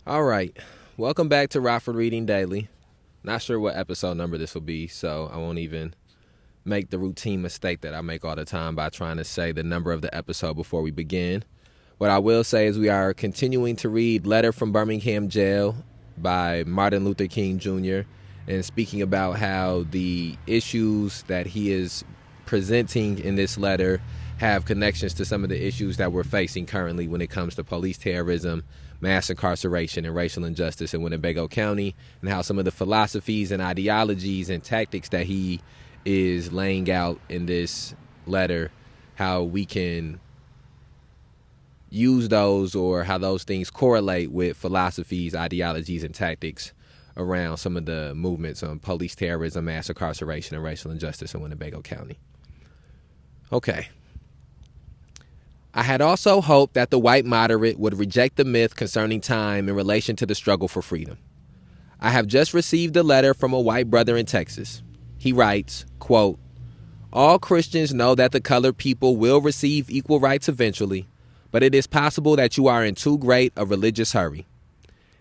All right. Welcome back to Rockford Reading Daily. Not sure what episode number this will be, so I won't even make the routine mistake that I make all the time by trying to say the number of the episode before we begin. What I will say is we are continuing to read Letter from Birmingham Jail by Martin Luther King Jr. and speaking about how the issues that he is presenting in this letter have connections to some of the issues that we're facing currently when it comes to police terrorism, mass incarceration, and racial injustice in Winnebago County, and how some of the philosophies and ideologies and tactics that he is laying out in this letter, how we can use those or how those things correlate with philosophies, ideologies, and tactics around some of the movements on police terrorism, mass incarceration, and racial injustice in Winnebago County. Okay. I had also hoped that the white moderate would reject the myth concerning time in relation to the struggle for freedom. I have just received a letter from a white brother in Texas. He writes, quote, "All Christians know that the colored people will receive equal rights eventually, but it is possible that you are in too great a religious hurry.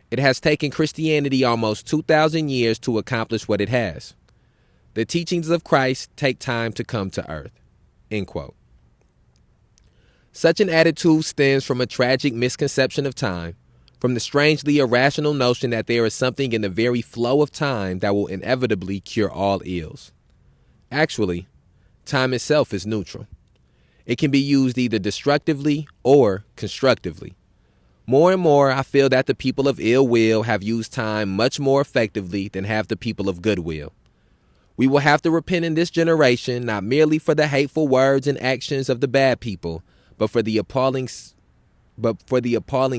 It has taken Christianity almost 2,000 years to accomplish what it has. The teachings of Christ take time to come to earth." End quote. Such an attitude stems from a tragic misconception of time, from the strangely irrational notion that there is something in the very flow of time that will inevitably cure all ills. Actually, time itself is neutral. It can be used either destructively or constructively. More and more, I feel that the people of ill will have used time much more effectively than have the people of goodwill. We will have to repent in this generation, not merely for the hateful words and actions of the bad people, but for the appalling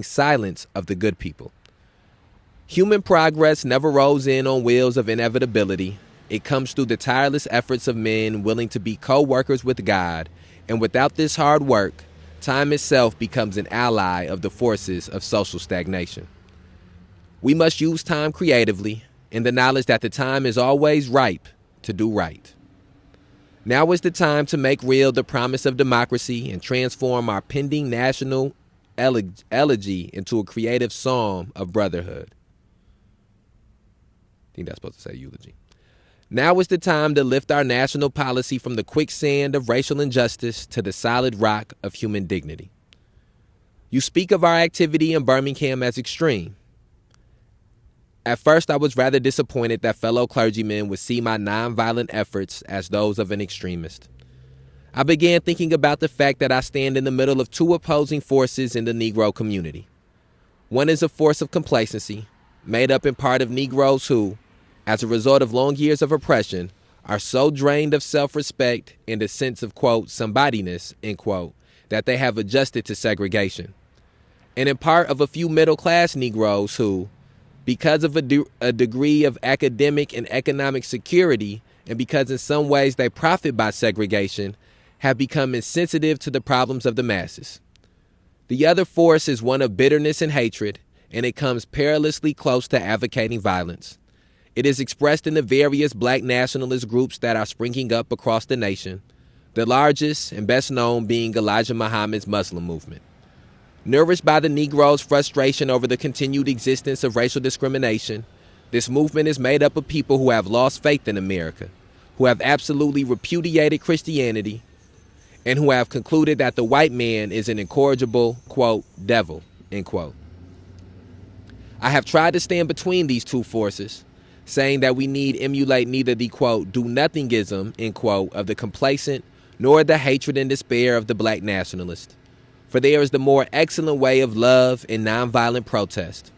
silence of the good people. Human progress never rolls in on wheels of inevitability. It comes through the tireless efforts of men willing to be co-workers with God, and without this hard work, time itself becomes an ally of the forces of social stagnation. We must use time creatively, in the knowledge that the time is always ripe to do right. Now is the time to make real the promise of democracy and transform our pending national elegy into a creative psalm of brotherhood. I think that's supposed to say eulogy. Now is the time to lift our national policy from the quicksand of racial injustice to the solid rock of human dignity. You speak of our activity in Birmingham as extreme. At first, I was rather disappointed that fellow clergymen would see my nonviolent efforts as those of an extremist. I began thinking about the fact that I stand in the middle of two opposing forces in the Negro community. One is a force of complacency, made up in part of Negroes who, as a result of long years of oppression, are so drained of self-respect and a sense of, quote, somebodyness, end quote, that they have adjusted to segregation. And in part of a few middle-class Negroes who, because of a degree of academic and economic security, and because in some ways they profit by segregation, have become insensitive to the problems of the masses. The other force is one of bitterness and hatred, and it comes perilously close to advocating violence. It is expressed in the various black nationalist groups that are springing up across the nation, the largest and best known being Elijah Muhammad's Muslim movement. Nourished by the Negro's frustration over the continued existence of racial discrimination, this movement is made up of people who have lost faith in America, who have absolutely repudiated Christianity, and who have concluded that the white man is an incorrigible, quote, devil, end quote. I have tried to stand between these two forces, saying that we need emulate neither the, quote, do-nothingism, end quote, of the complacent, nor the hatred and despair of the black nationalist. For there is the more excellent way of love and nonviolent protest.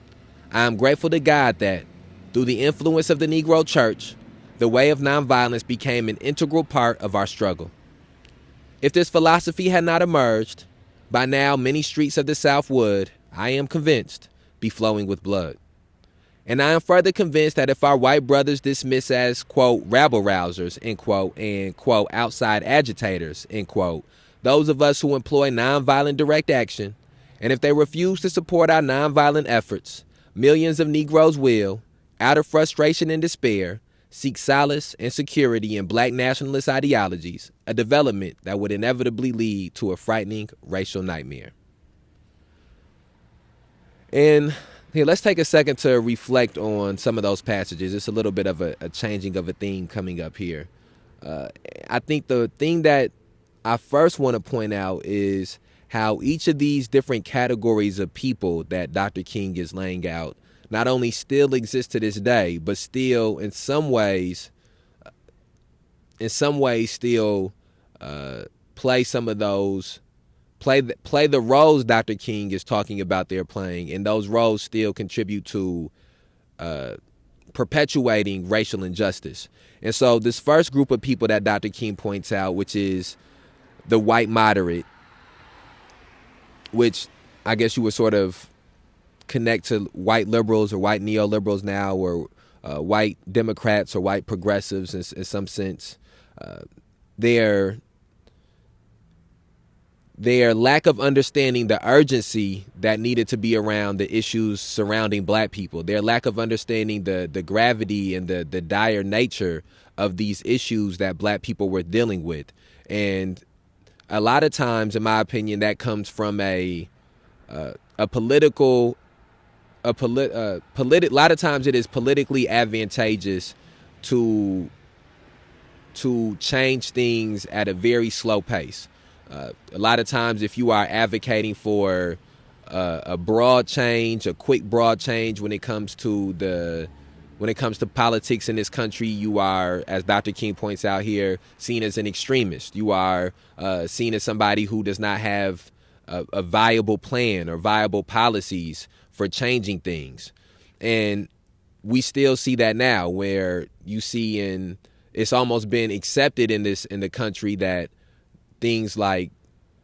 I am grateful to God that, through the influence of the Negro Church, the way of nonviolence became an integral part of our struggle. If this philosophy had not emerged, by now many streets of the South would, I am convinced, be flowing with blood. And I am further convinced that if our white brothers dismiss as, quote, rabble-rousers, end quote, and, quote, outside agitators, end quote, those of us who employ nonviolent direct action, and if they refuse to support our nonviolent efforts, millions of Negroes will, out of frustration and despair, seek solace and security in black nationalist ideologies, a development that would inevitably lead to a frightening racial nightmare. And Here, let's take a second to reflect on some of those passages. It's a little bit of a changing of a theme coming up here. I think the thing that I first want to point out is how each of these different categories of people that Dr. King is laying out not only still exist to this day, but still in some ways still play some of those, play the roles Dr. King is talking about they're playing, and those roles still contribute to perpetuating racial injustice. And so this first group of people that Dr. King points out, which is the white moderate, which I guess you would sort of connect to white liberals or white neoliberals now, or white Democrats or white progressives in some sense. Their lack of understanding the urgency that needed to be around the issues surrounding black people, their lack of understanding the gravity and the dire nature of these issues that black people were dealing with. And a lot of times, in my opinion, that comes from a lot of times it is politically advantageous to change things at a very slow pace. A lot of times, if you are advocating for a broad change, a quick broad change when it comes to politics in this country, you are, as Dr. King points out here, seen as an extremist. You are seen as somebody who does not have a viable plan or viable policies for changing things. And we still see that now, where you see it's almost been accepted in the country that things like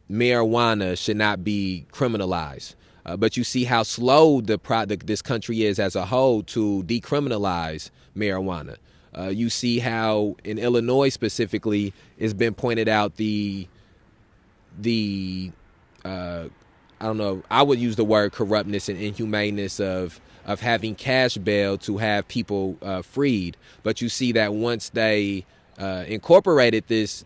marijuana should not be criminalized. But you see how slow this country is as a whole to decriminalize marijuana. You see how in Illinois specifically, it's been pointed out I don't know, I would use the word corruptness and inhumaneness of having cash bail to have people freed. But you see that once they incorporated this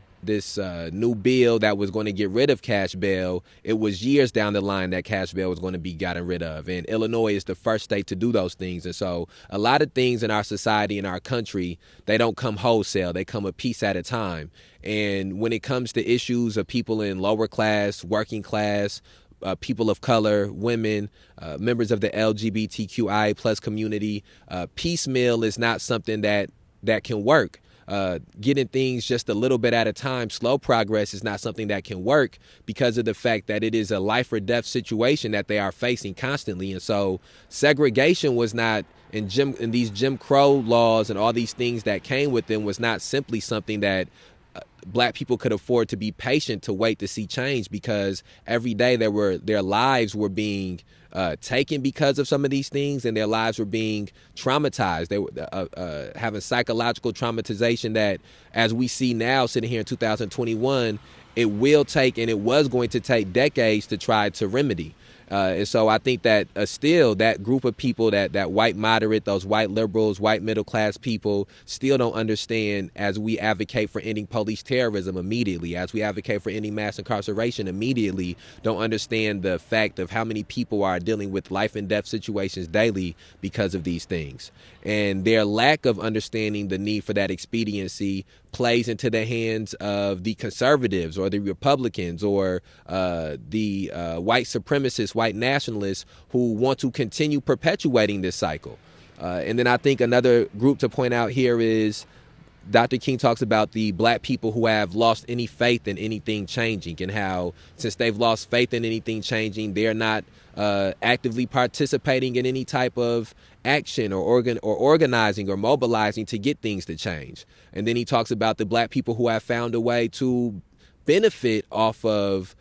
new bill that was going to get rid of cash bail, it was years down the line that cash bail was going to be gotten rid of. And Illinois is the first state to do those things. And so a lot of things in our society, in our country, they don't come wholesale. They come a piece at a time. And when it comes to issues of people in lower class, working class, people of color, women, members of the LGBTQI plus community, piecemeal is not something that can work. Getting things just a little bit at a time, slow progress is not something that can work because of the fact that it is a life or death situation that they are facing constantly. And so segregation was not, in these Jim Crow laws and all these things that came with them, was not simply something that black people could afford to be patient to wait to see change, because every day their lives were being taken because of some of these things, and their lives were being traumatized. They were having psychological traumatization that, as we see now sitting here in 2021, it will take, and it was going to take, decades to try to remedy. And so I think that still that group of people, that white moderate, those white liberals, white middle class people, still don't understand, as we advocate for ending police terrorism immediately, as we advocate for ending mass incarceration immediately, don't understand the fact of how many people are dealing with life and death situations daily because of these things. And their lack of understanding the need for that expediency plays into the hands of the conservatives or the Republicans or the white supremacists, white nationalists who want to continue perpetuating this cycle. And then I think another group to point out here is Dr. King talks about the black people who have lost any faith in anything changing, and how, since they've lost faith in anything changing, they're not actively participating in any type of action or organizing or mobilizing to get things to change. And then he talks about the black people who have found a way to benefit off of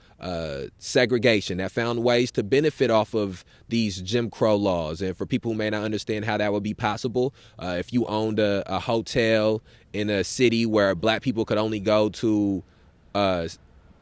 segregation, that found ways to benefit off of these Jim Crow laws. And for people who may not understand how that would be possible, if you owned a hotel in a city where black people could only go to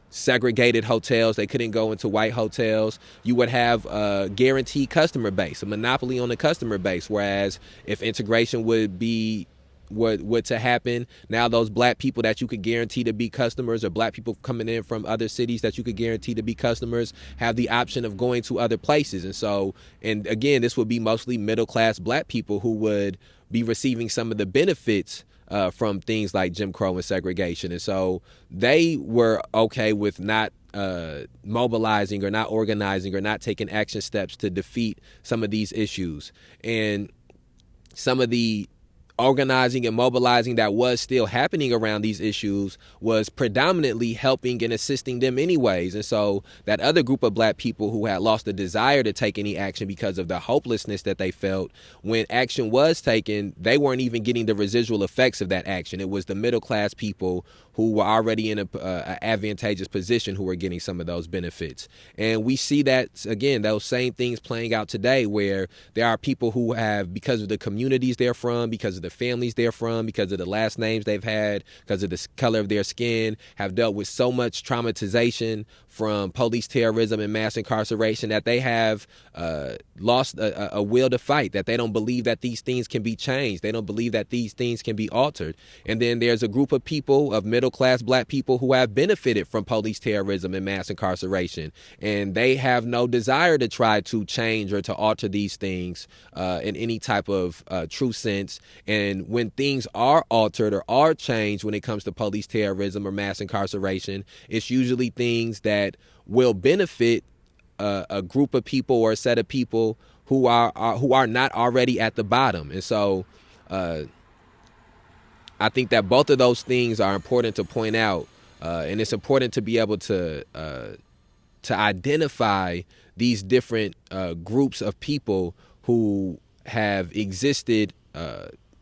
segregated hotels, they couldn't go into white hotels, you would have a guaranteed customer base, a monopoly on the customer base. Whereas if integration would be what to happen. Now those black people that you could guarantee to be customers, or black people coming in from other cities that you could guarantee to be customers, have the option of going to other places. And so, and again, this would be mostly middle class black people who would be receiving some of the benefits from things like Jim Crow and segregation. And so they were okay with not mobilizing or not organizing or not taking action steps to defeat some of these issues. And some of the organizing and mobilizing that was still happening around these issues was predominantly helping and assisting them anyways. And so that other group of black people who had lost the desire to take any action because of the hopelessness that they felt, when action was taken, they weren't even getting the residual effects of that action. It was the middle class people who were already in a advantageous position who were getting some of those benefits. And we see that, again, those same things playing out today, where there are people who have, because of the communities they're from, because of the families they're from, because of the last names they've had, because of the color of their skin, have dealt with so much traumatization from police terrorism and mass incarceration that they have lost a will to fight, that they don't believe that these things can be changed. They don't believe that these things can be altered. And then there's a group of people, of middle-class black people, who have benefited from police terrorism and mass incarceration, and they have no desire to try to change or to alter these things in any type of true sense. And when things are altered or are changed when it comes to police terrorism or mass incarceration, it's usually things that will benefit a group of people or a set of people who are not already at the bottom. And so I think that both of those things are important to point out, and it's important to be able to identify these different groups of people who have existed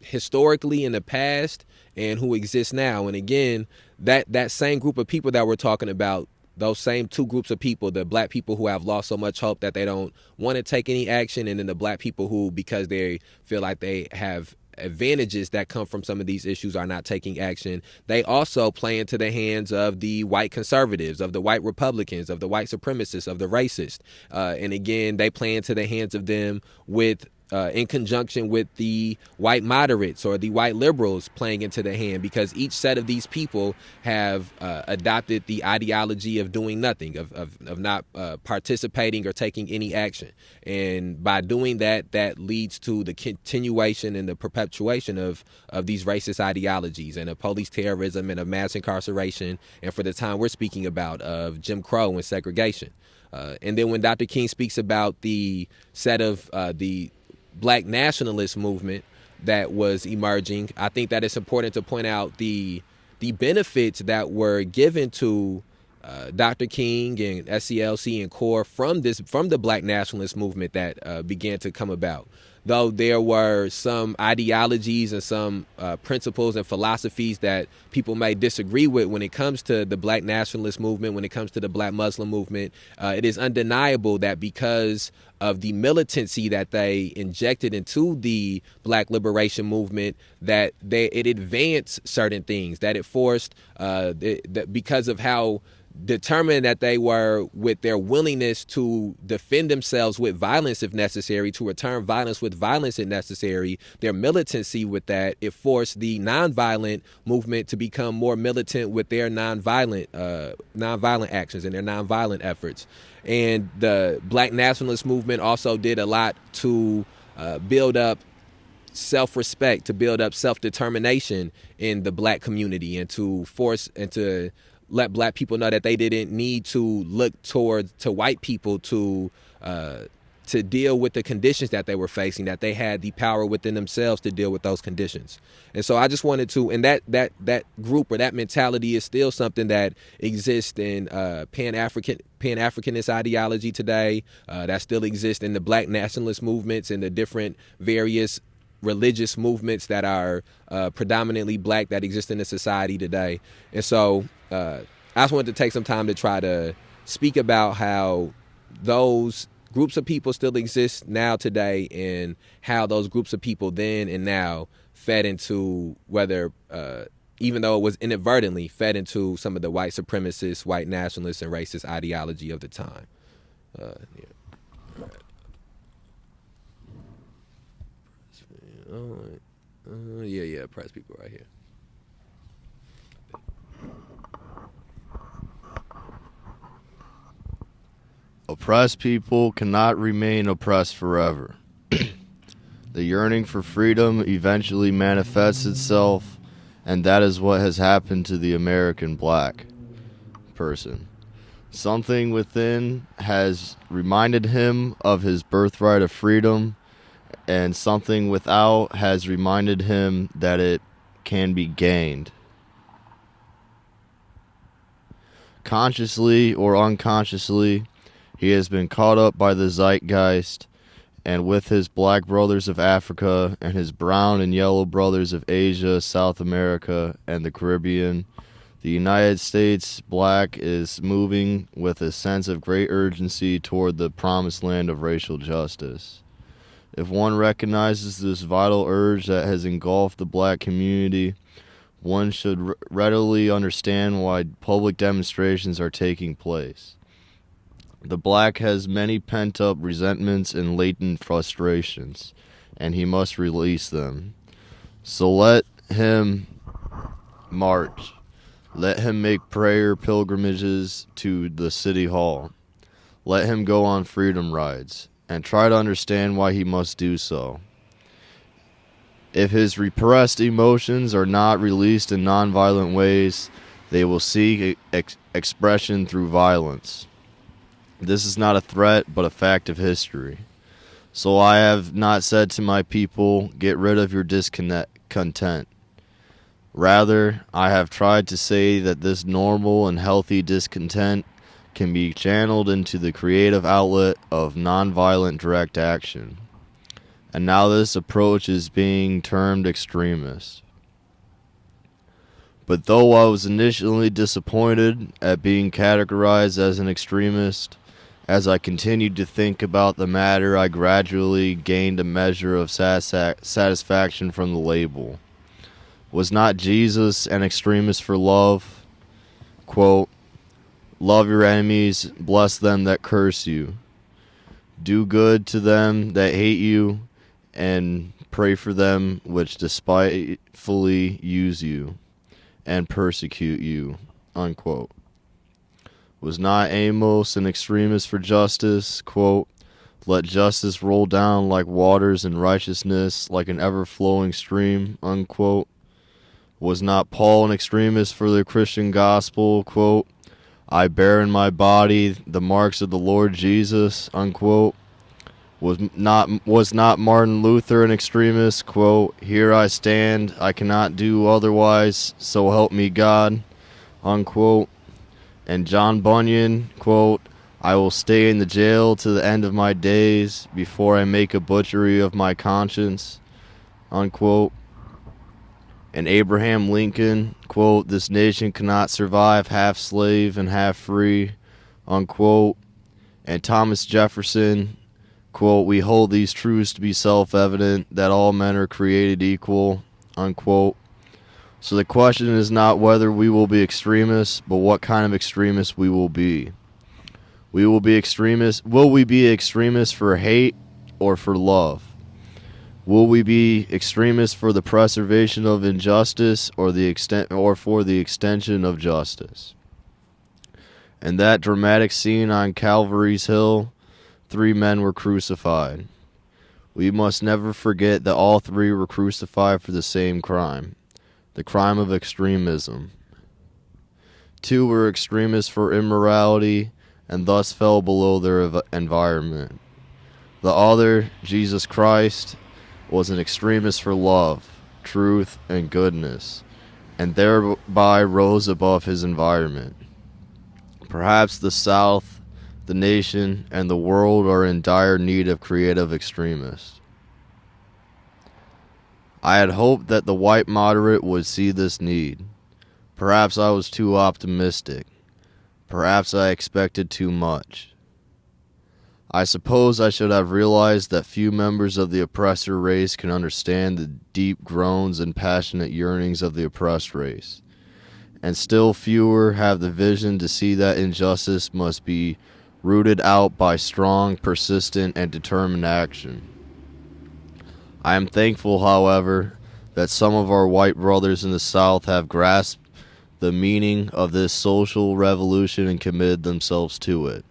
historically in the past and who exist now. And again, that same group of people that we're talking about, those same two groups of people, the black people who have lost so much hope that they don't want to take any action, and then the black people who, because they feel like they have advantages that come from some of these issues, are not taking action. They also play into the hands of the white conservatives, of the white Republicans, of the white supremacists, of the racists. And again, they play into the hands of them with in conjunction with the white moderates or the white liberals playing into the hand, because each set of these people have adopted the ideology of doing nothing, of not participating or taking any action. And by doing that, that leads to the continuation and the perpetuation of these racist ideologies and of police terrorism and of mass incarceration, and for the time we're speaking about, of Jim Crow and segregation. And then when Dr. King speaks about the set of the black nationalist movement that was emerging, I think that it's important to point out the benefits that were given to Dr. King and SCLC and CORE from the black nationalist movement that began to come about. Though there were some ideologies and some principles and philosophies that people may disagree with when it comes to the black nationalist movement, when it comes to the black Muslim movement, it is undeniable that because of the militancy that they injected into the black liberation movement, that it advanced certain things, that it forced, because of how determined that they were with their willingness to defend themselves with violence if necessary, to return violence with violence if necessary, their militancy with that, it forced the nonviolent movement to become more militant with their nonviolent actions and their nonviolent efforts. And the black nationalist movement also did a lot to build up self-respect, to build up self-determination in the black community, and to force and to let black people know that they didn't need to look to white people to deal with the conditions that they were facing, that they had the power within themselves to deal with those conditions. And so I just wanted to, and that group or that mentality is still something that exists in Pan-Africanist ideology today, that still exists in the black nationalist movements and the different various religious movements that are predominantly black that exist in the society today. And so I just wanted to take some time to try to speak about how those groups of people still exist now today, and how those groups of people then and now fed into, whether even though it was inadvertently, fed into some of the white supremacist, white nationalist, and racist ideology of the time. oppressed people right here. Oppressed people cannot remain oppressed forever. The yearning for freedom eventually manifests itself, and that is what has happened to the American black person. Something within has reminded him of his birthright of freedom, and something without has reminded him that it can be gained. Consciously or unconsciously, he has been caught up by the zeitgeist, and with his black brothers of Africa and his brown and yellow brothers of Asia, South America, and the Caribbean, the United States black is moving with a sense of great urgency toward the promised land of racial justice. If one recognizes this vital urge that has engulfed the black community, one should readily understand why public demonstrations are taking place. The black has many pent-up resentments and latent frustrations, and he must release them. So let him march. Let him make prayer pilgrimages to the city hall. Let him go on freedom rides, and try to understand why he must do so. If his repressed emotions are not released in nonviolent ways, they will seek expression through violence. This is not a threat, but a fact of history. So I have not said to my people, get rid of your discontent. Rather, I have tried to say that this normal and healthy discontent can be channeled into the creative outlet of nonviolent direct action. And now this approach is being termed extremist. But though I was initially disappointed at being categorized as an extremist, as I continued to think about the matter, I gradually gained a measure of satisfaction from the label. Was not Jesus an extremist for love? Quote, love your enemies, bless them that curse you. Do good to them that hate you, and pray for them which despitefully use you and persecute you. Unquote. Was not Amos an extremist for justice? Quote, let justice roll down like waters and righteousness like an ever-flowing stream. Unquote. Was not Paul an extremist for the Christian gospel? Quote, I bear in my body the marks of the Lord Jesus. Unquote. Was not Martin Luther an extremist? Quote, here I stand, I cannot do otherwise, so help me God. Unquote. And John Bunyan, quote, I will stay in the jail to the end of my days before I make a butchery of my conscience. Unquote. And Abraham Lincoln, quote, this nation cannot survive half slave and half free. Unquote. And Thomas Jefferson, quote, we hold these truths to be self-evident, that all men are created equal, unquote. So the question is not whether we will be extremists, but what kind of extremists we will be. Will we be extremists for hate or for love? Will we be extremists for the preservation of injustice or for the extension of justice? In that dramatic scene on Calvary's Hill, 3 men were crucified. We must never forget that all 3 were crucified for the same crime, the crime of extremism. 2 were extremists for immorality and thus fell below their environment. The other, Jesus Christ, was an extremist for love, truth, and goodness, and thereby rose above his environment. Perhaps the South, the nation, and the world are in dire need of creative extremists. I had hoped that the white moderate would see this need. Perhaps I was too optimistic. Perhaps I expected too much. I suppose I should have realized that few members of the oppressor race can understand the deep groans and passionate yearnings of the oppressed race, and still fewer have the vision to see that injustice must be rooted out by strong, persistent, and determined action. I am thankful, however, that some of our white brothers in the South have grasped the meaning of this social revolution and committed themselves to it.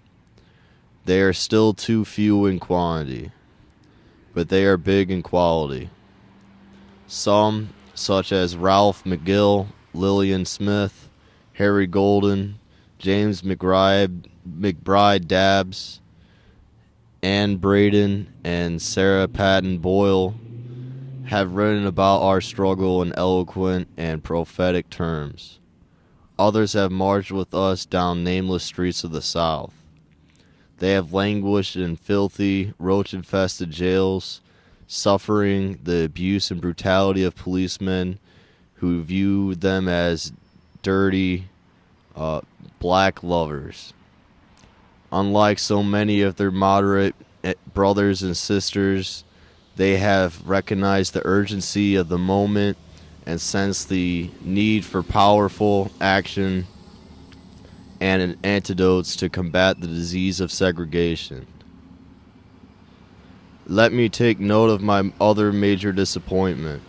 They are still too few in quantity, but they are big in quality. Some, such as Ralph McGill, Lillian Smith, Harry Golden, James McBride Dabbs, Ann Braden, and Sarah Patton Boyle, have written about our struggle in eloquent and prophetic terms. Others have marched with us down nameless streets of the South. They have languished in filthy, roach-infested jails, suffering the abuse and brutality of policemen who view them as dirty, black lovers. Unlike so many of their moderate brothers and sisters, they have recognized the urgency of the moment and sensed the need for powerful action and antidotes to combat the disease of segregation. Let me take note of my other major disappointment.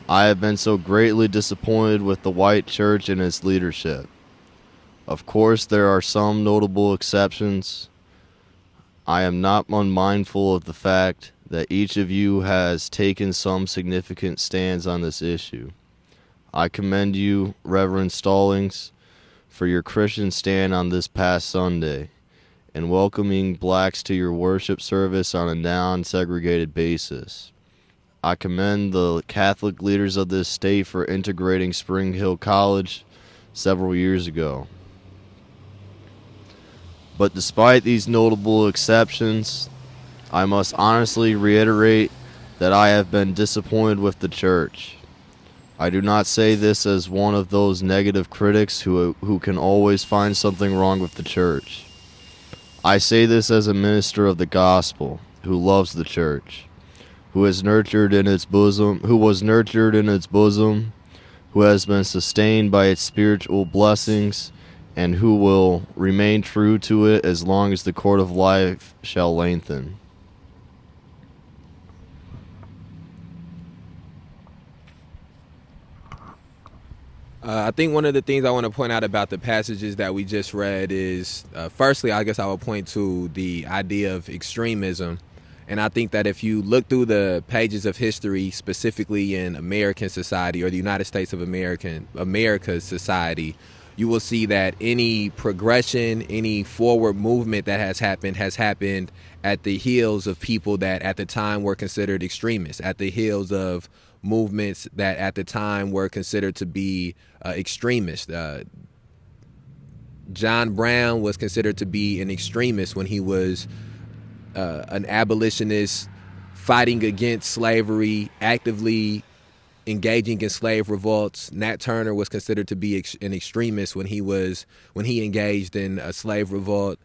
I have been so greatly disappointed with the white church and its leadership. Of course, there are some notable exceptions. I am not unmindful of the fact that each of you has taken some significant stands on this issue. I commend you, Reverend Stallings, for your Christian stand on this past Sunday and welcoming blacks to your worship service on a non-segregated basis. I commend the Catholic leaders of this state for integrating Spring Hill College several years ago. But despite these notable exceptions, I must honestly reiterate that I have been disappointed with the church. I do not say this as one of those negative critics who can always find something wrong with the church. I say this as a minister of the gospel who loves the church, who was nurtured in its bosom, who has been sustained by its spiritual blessings, and who will remain true to it as long as the cord of life shall lengthen. I think one of the things I want to point out about the passages that we just read is, firstly, I guess I would point to the idea of extremism. And I think that if you look through the pages of history, specifically in American society or the United States of America's society, you will see that any progression, any forward movement that has happened at the heels of people that at the time were considered extremists, at the heels of movements that at the time were considered to be extremist. John Brown was considered to be an extremist when he was an abolitionist fighting against slavery, actively engaging in slave revolts. Nat Turner was considered to be an extremist when he engaged in a slave revolt.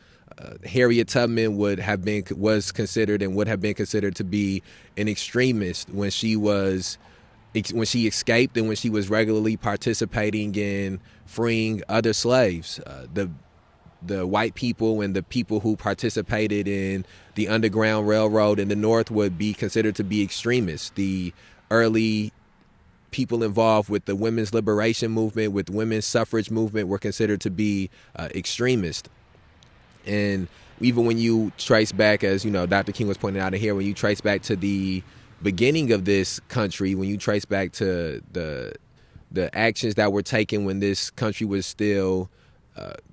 Harriet Tubman would have been considered to be an extremist when she escaped and when she was regularly participating in freeing other slaves. The white people and the people who participated in the Underground Railroad in the North would be considered to be extremists. The early people involved with the women's liberation movement, with women's suffrage movement, were considered to be extremists. And even when you trace back, as you know, Dr. King was pointing out in here, when you trace back to the beginning of this country, when you trace back to the actions that were taken when this country was still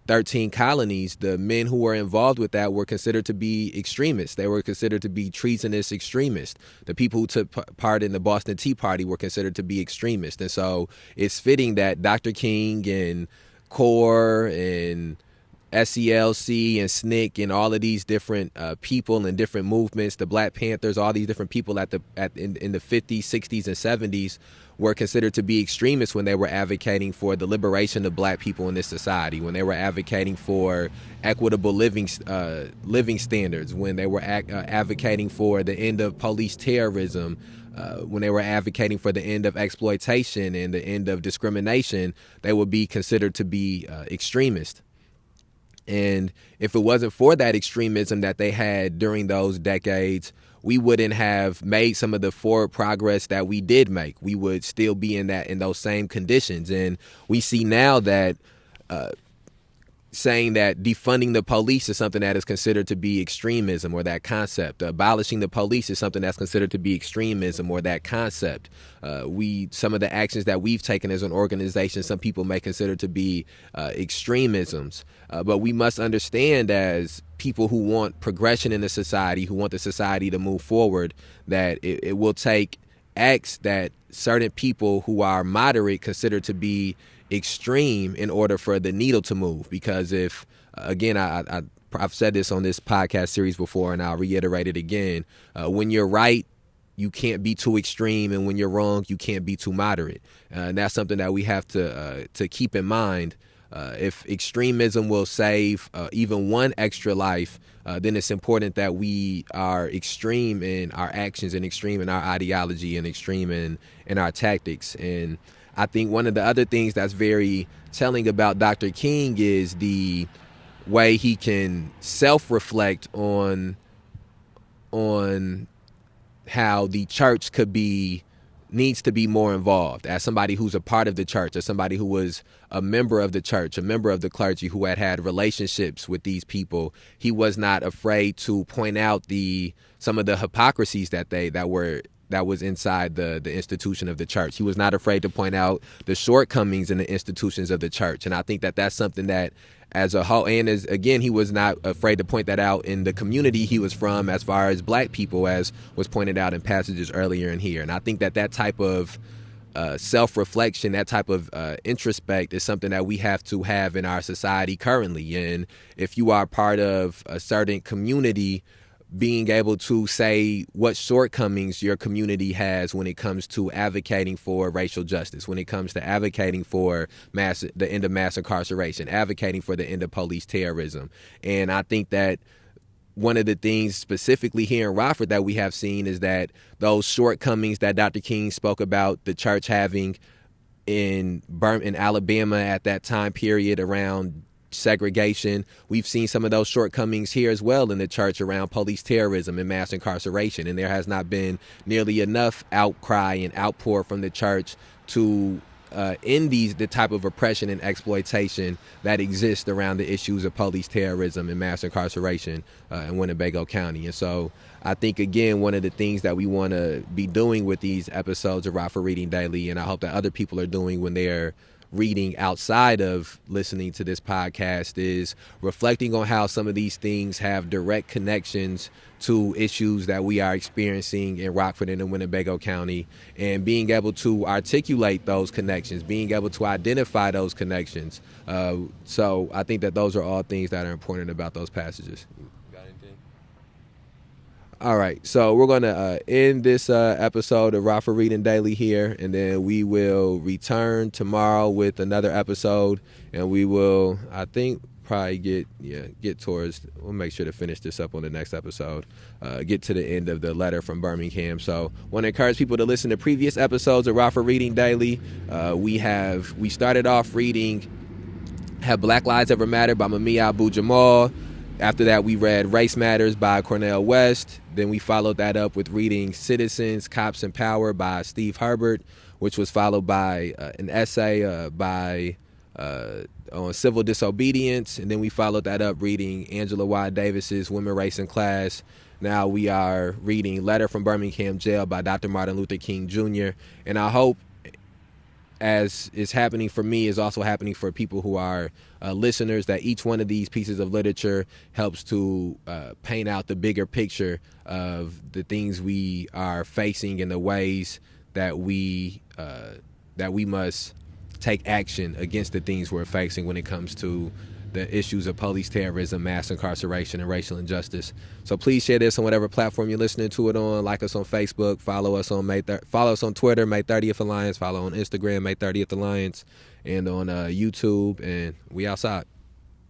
13 colonies, the men who were involved with that were considered to be extremists. They were considered to be treasonous extremists. The people who took part in the Boston Tea Party were considered to be extremists. And so it's fitting that Dr. King and CORE and SELC and SNCC and all of these different people and different movements, the Black Panthers, all these different people in the 50s, 60s, and 70s were considered to be extremists when they were advocating for the liberation of black people in this society, when they were advocating for equitable living standards, when they were advocating for the end of police terrorism, when they were advocating for the end of exploitation and the end of discrimination. They would be considered to be extremists. And if it wasn't for that extremism that they had during those decades, we wouldn't have made some of the forward progress that we did make. We would still be in those same conditions. And we see now that saying that defunding the police is something that is considered to be extremism, or that concept. Abolishing the police is something that's considered to be extremism, or that concept. Some of the actions that we've taken as an organization, some people may consider to be extremisms. But we must understand, as people who want progression in the society, who want the society to move forward, that it will take acts that certain people who are moderate consider to be extreme in order for the needle to move. Because if, again, I've said this on this podcast series before, and I'll reiterate it again, when you're right, you can't be too extreme, and when you're wrong, you can't be too moderate. And that's something that we have to keep in mind. If extremism will save even one extra life, then it's important that we are extreme in our actions, and extreme in our ideology, and extreme in our tactics. And I think one of the other things that's very telling about Dr. King is the way he can self-reflect on how the church needs to be more involved. As somebody who's a part of the church, as somebody who was a member of the church, a member of the clergy, who had relationships with these people, he was not afraid to point out some of the hypocrisies that was inside the institution of the church. He was not afraid to point out the shortcomings in the institutions of the church. And I think that that's something that, as a whole, and again, he was not afraid to point that out in the community he was from, as far as black people, as was pointed out in passages earlier in here. And I think that type of self-reflection, that type of introspect, is something that we have to have in our society currently. And if you are part of a certain community, being able to say what shortcomings your community has when it comes to advocating for racial justice, when it comes to advocating for the end of mass incarceration, advocating for the end of police terrorism. And I think that one of the things specifically here in Rockford that we have seen is that those shortcomings that Dr. King spoke about the church having in Alabama at that time period around segregation, we've seen some of those shortcomings here as well in the church around police terrorism and mass incarceration. And there has not been nearly enough outcry and outpour from the church to end the type of oppression and exploitation that exists around the issues of police terrorism and mass incarceration in Winnebago County. And so I think, again, one of the things that we want to be doing with these episodes of Rockford Reading Daily, and I hope that other people are doing when they're reading outside of listening to this podcast, is reflecting on how some of these things have direct connections to issues that we are experiencing in Rockford and in Winnebago County, and being able to articulate those connections, being able to identify those connections. So I think that those are all things that are important about those passages. All right, so we're going to end this episode of Rockford Reading Daily here, and then we will return tomorrow with another episode, and we will, I think, probably we'll make sure to finish this up on the next episode, get to the end of the letter from Birmingham. So want to encourage people to listen to previous episodes of Rockford Reading Daily. We started off reading Have Black Lives Ever Mattered by Mamiya Abu-Jamal. After that, we read Race Matters by Cornel West. Then we followed that up with reading Citizens, Cops, and Power by Steve Herbert, which was followed by an essay on civil disobedience. And then we followed that up reading Angela Y. Davis's Women, Race, and Class. Now we are reading Letter from Birmingham Jail by Dr. Martin Luther King Jr. And I hope, as is happening for me, is also happening for people who are listeners, that each one of these pieces of literature helps to paint out the bigger picture of the things we are facing and the ways that we must take action against the things we're facing when it comes to the issues of police terrorism, mass incarceration, and racial injustice. So please share this on whatever platform you're listening to it on. Like us on Facebook. Follow us on Twitter, May 30th Alliance. Follow on Instagram, May 30th Alliance, and on YouTube. And we outside.